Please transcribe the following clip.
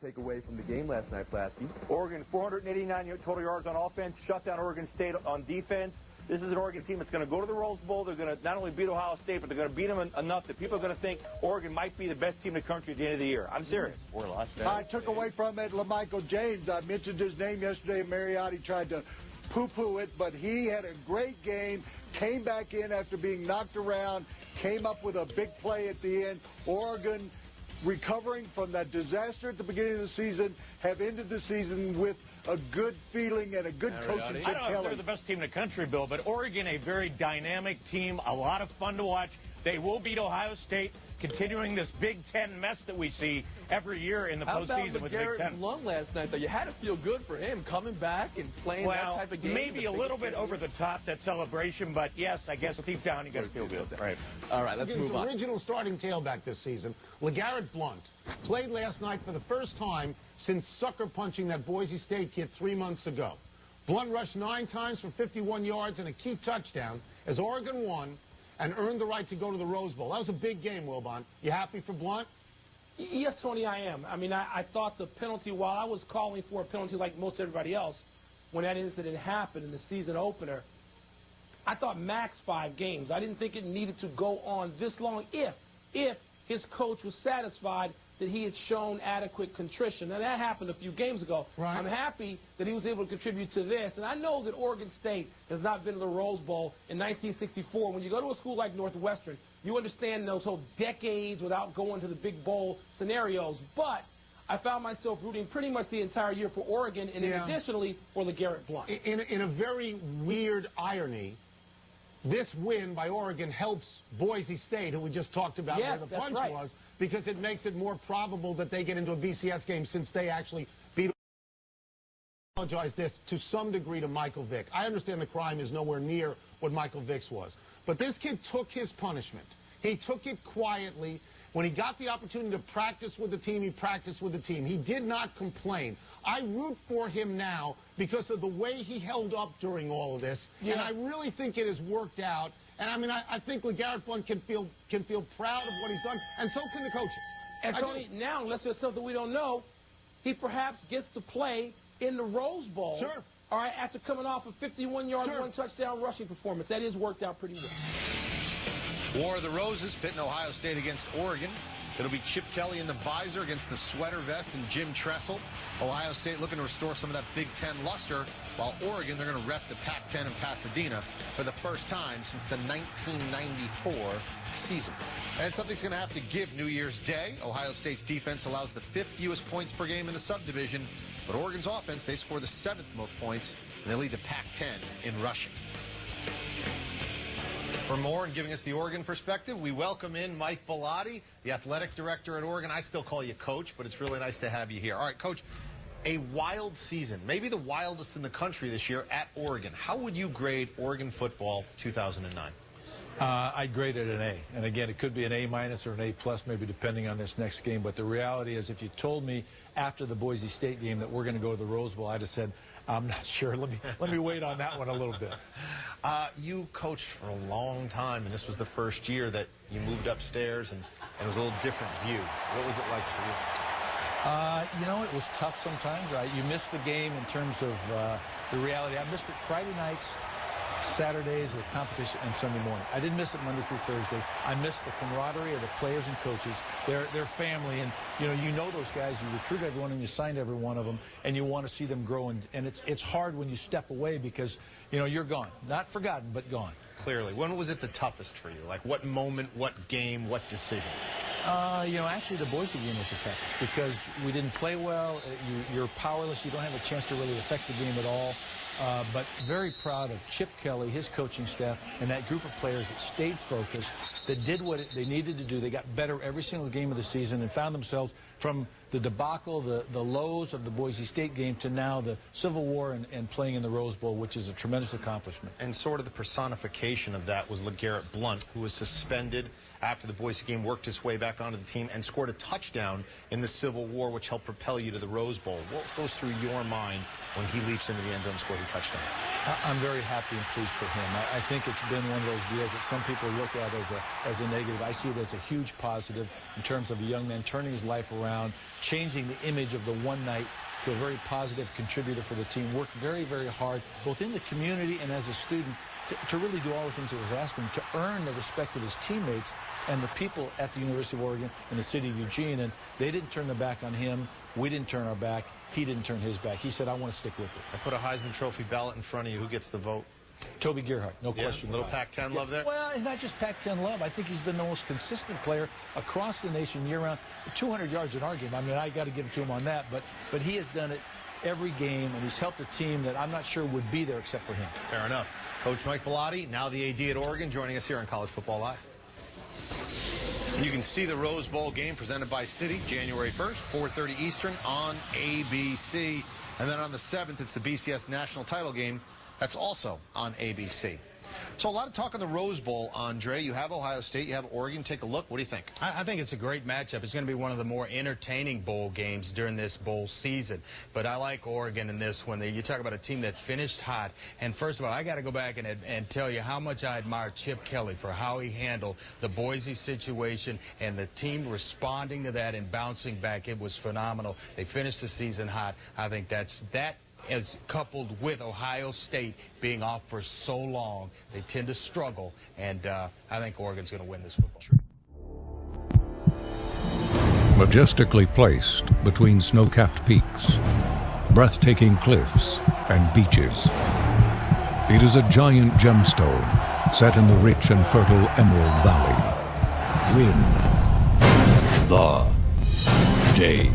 take away from the game last night, Plasky. Oregon, 489 total yards on offense, shut down Oregon State on defense. This is an Oregon team that's going to go to the Rose Bowl. They're going to not only beat Ohio State, but they're going to beat them enough that people are going to think Oregon might be the best team in the country at the end of the year. I'm serious. I took away from it LaMichael James. I mentioned his name yesterday, and Mariotti tried to poo-poo it, but he had a great game, came back in after being knocked around, came up with a big play at the end. Oregon recovering from that disaster at the beginning of the season, have ended the season with a good feeling and a good coach in Chip Kelly. I don't know if they're the best team in the country, Bill, but Oregon, a very dynamic team, a lot of fun to watch. They will beat Ohio State, continuing this Big Ten mess that we see every year in the postseason with Big Ten. Blunt last night, though? You had to feel good for him coming back and playing that type of game. Maybe a little bit over the top, that celebration, but yes, I guess deep down you got to feel good. Right. All right, let's move on. Original starting tailback this season, LeGarrette Blount, played last night for the first time since sucker punching that Boise State kid 3 months ago. Blount rushed 9 times for 51 yards and a key touchdown as Oregon won and earned the right to go to the Rose Bowl. That was a big game, Wilbon. You happy for Blount? Yes, Tony, I am. I mean, I thought the penalty, while I was calling for a penalty like most everybody else, when that incident happened in the season opener, I thought max 5 games. I didn't think it needed to go on this long if his coach was satisfied that he had shown adequate contrition. Now, that happened a few games ago. Right. I'm happy that he was able to contribute to this. And I know that Oregon State has not been to the Rose Bowl in 1964. When you go to a school like Northwestern, you understand those whole decades without going to the big bowl scenarios. But I found myself rooting pretty much the entire year for Oregon and additionally for LeGarrette Blount. In a very weird irony, this win by Oregon helps Boise State, who we just talked about where the punch was, because it makes it more probable that they get into a BCS game since they actually beat. I apologize this to some degree to Michael Vick. I understand the crime is nowhere near what Michael Vick's was. But this kid took his punishment. He took it quietly. When he got the opportunity to practice with the team, he practiced with the team. He did not complain. I root for him now because of the way he held up during all of this. Yeah. And I really think it has worked out. And I mean, I think LeGarrette Blount can feel proud of what he's done, and so can the coaches. And Tony, now, unless there's something we don't know, he perhaps gets to play in the Rose Bowl. Sure. All right, after coming off a 51-yard, 1-touchdown rushing performance. That is worked out pretty well. War of the Roses, pitting Ohio State against Oregon. It'll be Chip Kelly in the visor against the sweater vest and Jim Tressel. Ohio State looking to restore some of that Big Ten luster, while Oregon, they're going to rep the Pac-10 in Pasadena for the first time since the 1994 season. And something's going to have to give New Year's Day. Ohio State's defense allows the 5th fewest points per game in the subdivision, but Oregon's offense, they score the 7th most points, and they lead the Pac-10 in rushing. For more and giving us the Oregon perspective, we welcome in Mike Bellotti, the athletic director at Oregon. I still call you Coach, but it's really nice to have you here. All right, Coach, a wild season, maybe the wildest in the country this year at Oregon. How would you grade Oregon football 2009? I'd grade it an A. And again, it could be an A- or an A+, maybe depending on this next game. But the reality is, if you told me after the Boise State game that we're going to go to the Rose Bowl, I'd have said, I'm not sure. Let me wait on that one a little bit. You coached for a long time, and this was the first year that you moved upstairs, and it was a little different view. What was it like for you? You know, it was tough sometimes. You missed the game in terms of the reality. I missed it Friday nights, Saturdays, the competition, and Sunday morning. I didn't miss it Monday through Thursday. I missed the camaraderie of the players and coaches. They're family, and you know those guys. You recruit everyone, and you signed every one of them, and you want to see them grow. And it's hard when you step away because you're gone, not forgotten, but gone. Clearly, when was it the toughest for you? Like what moment, what game, what decision? Actually the Boise game was the toughest because we didn't play well. You're powerless. You don't have a chance to really affect the game at all. But very proud of Chip Kelly, his coaching staff, and that group of players that stayed focused, that did what they needed to do. They got better every single game of the season and found themselves from the debacle, the lows of the Boise State game to now the Civil War and playing in the Rose Bowl, which is a tremendous accomplishment. And sort of the personification of that was LeGarrette Blount, who was suspended after the Boise game, worked his way back onto the team and scored a touchdown in the Civil War, which helped propel you to the Rose Bowl. What goes through your mind when he leaps into the end zone and scores a touchdown? I'm very happy and pleased for him. I think it's been one of those deals that some people look at as a negative. I see it as a huge positive in terms of a young man turning his life around, changing the image of the one night to a very positive contributor for the team. Worked very, very hard, both in the community and as a student, to really do all the things that was asked him, to earn the respect of his teammates and the people at the University of Oregon and the city of Eugene. And they didn't turn their back on him. We didn't turn our back. He didn't turn his back. He said, I want to stick with it. I put a Heisman Trophy ballot in front of you. Who gets the vote? Toby Gerhart, no question. A little Pac-10 love there? Well, not just Pac-10 love. I think he's been the most consistent player across the nation year-round. 200 yards in our game. I mean, I got to give it to him on that. But he has done it every game, and he's helped a team that I'm not sure would be there except for him. Fair enough. Coach Mike Bellotti, now the AD at Oregon, joining us here on College Football Live. You can see the Rose Bowl game presented by Citi, January 1st, 4:30 Eastern on ABC. And then on the 7th, it's the BCS National Title game. That's also on ABC. So a lot of talk on the Rose Bowl, Andre. You have Ohio State, you have Oregon. Take a look. What do you think? I think it's a great matchup. It's going to be one of the more entertaining bowl games during this bowl season. But I like Oregon in this one. You talk about a team that finished hot. And first of all, I got to go back and tell you how much I admire Chip Kelly for how he handled the Boise situation and the team responding to that and bouncing back. It was phenomenal. They finished the season hot. I think that as coupled with Ohio State being off for so long, they tend to struggle, and I think Oregon's going to win this football. Majestically placed between snow-capped peaks, breathtaking cliffs, and beaches, it is a giant gemstone set in the rich and fertile Emerald Valley. Win the day.